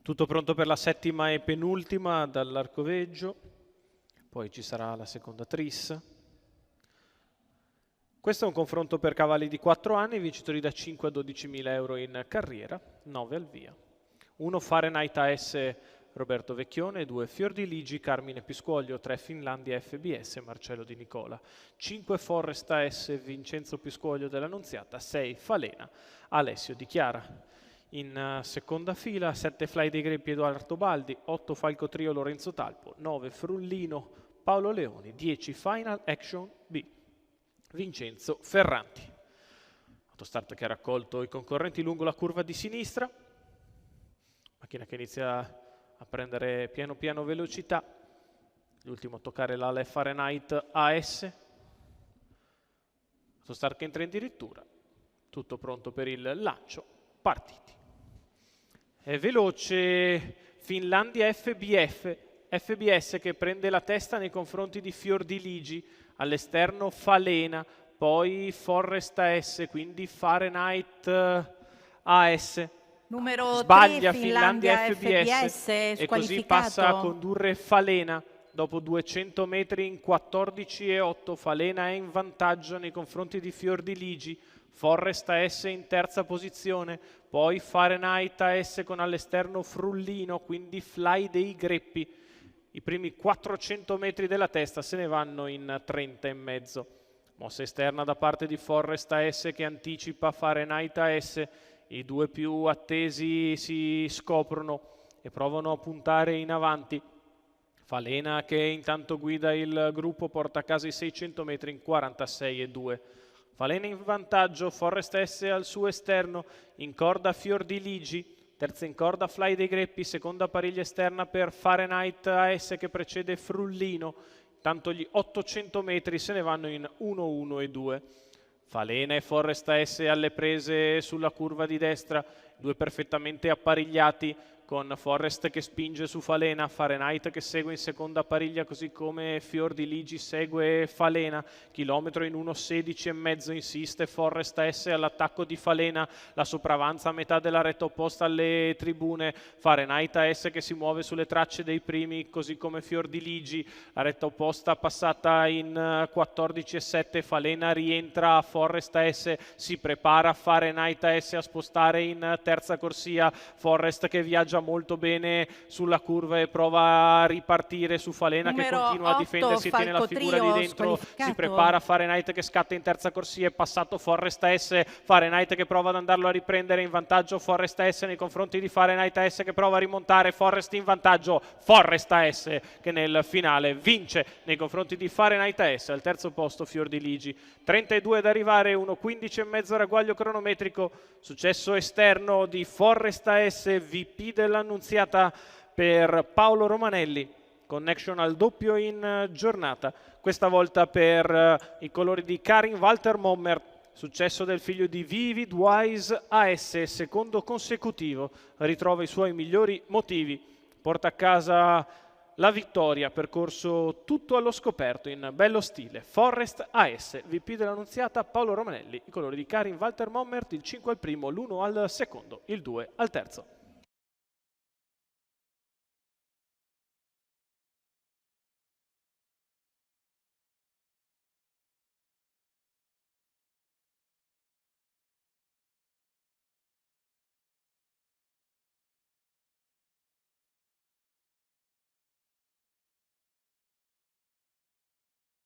Tutto pronto per la settima e penultima dall'Arcoveggio, poi ci sarà la seconda tris. Questo è un confronto per cavalli di 4 anni, vincitori da 5 a 12.000 euro in carriera, 9 al via. 1 Fahrenheit AS Roberto Vecchione, 2 Fiordiligi Carmine Piscuoglio, 3 Finlandia FBS Marcello Di Nicola, 5 Forrest AS Vincenzo Piscuoglio dell'Annunziata, 6 Falena Alessio Di Chiara. In seconda fila 7 Fly dei Greppi Edoardo Baldi, 8 Falco Trio Lorenzo Talpo, 9 Frullino Paolo Leoni, 10 Final Action B Vincenzo Ferranti. Autostart che ha raccolto i concorrenti lungo la curva di sinistra, macchina che inizia a prendere piano piano velocità, l'ultimo a toccare l'ala Fahrenheit AS. Autostart che entra in dirittura, tutto pronto per il lancio, partiti. È veloce Finlandia FBS che prende la testa nei confronti di Fiordiligi, all'esterno Falena, poi Forrest AS, quindi Fahrenheit AS. Numero Sbaglia 3, Finlandia FBS e così passa a condurre Falena. Dopo 200 metri in 14,8 Falena è in vantaggio nei confronti di Fiordiligi. Forrest AS in terza posizione, poi Fahrenheit AS con all'esterno Frullino, quindi Fly dei Greppi. I primi 400 metri della testa se ne vanno in 30,5. Mossa esterna da parte di Forrest AS che anticipa Fahrenheit AS. I due più attesi si scoprono e provano a puntare in avanti. Falena che intanto guida il gruppo, porta a casa i 600 metri in 46,2. Falena in vantaggio, Forrest S al suo esterno, in corda Fiordiligi, terza in corda Fly dei Greppi, seconda pariglia esterna per Fahrenheit AS che precede Frullino. Intanto gli 800 metri se ne vanno in 1,1,2. Falena e Forrest AS alle prese sulla curva di destra, due perfettamente apparigliati, con Forrest che spinge su Falena, Fahrenheit che segue in seconda pariglia, così come Fiordiligi segue Falena. Chilometro in 1,16,5 insiste Forrest AS all'attacco di Falena, la sopravanza a metà della retta opposta alle tribune. Fahrenheit AS che si muove sulle tracce dei primi, così come Fiordiligi. La retta opposta passata in 14,7, Falena rientra, Forrest AS si prepara, Fahrenheit AS a spostare in terza corsia. Forrest che viaggia molto bene sulla curva e prova a ripartire su Falena Numero che continua 8, a difendersi, tiene la figura di dentro, si prepara Fahrenheit che scatta in terza corsia, è passato Forrest AS, Fahrenheit che prova ad andarlo a riprendere, in vantaggio Forrest AS nei confronti di Fahrenheit AS che prova a rimontare, Forrest in vantaggio, Forrest AS che nel finale vince nei confronti di Fahrenheit AS. Al terzo posto Fiordiligi, 32 ad arrivare, 1,15,5 ragguaglio cronometrico. Successo esterno di Forrest AS, VP dell'Annunziata per Paolo Romanelli, connection al doppio in giornata, questa volta per i colori di Karin Walter Mommer. Successo del figlio di Vivid Wise AS, secondo consecutivo, ritrova i suoi migliori motivi, porta a casa la vittoria, percorso tutto allo scoperto in bello stile. Forrest AS, VP dell'Annunziata Paolo Romanelli, i colori di Karin Walter Mommert, il 5 al primo, l'1 al secondo, il 2 al terzo.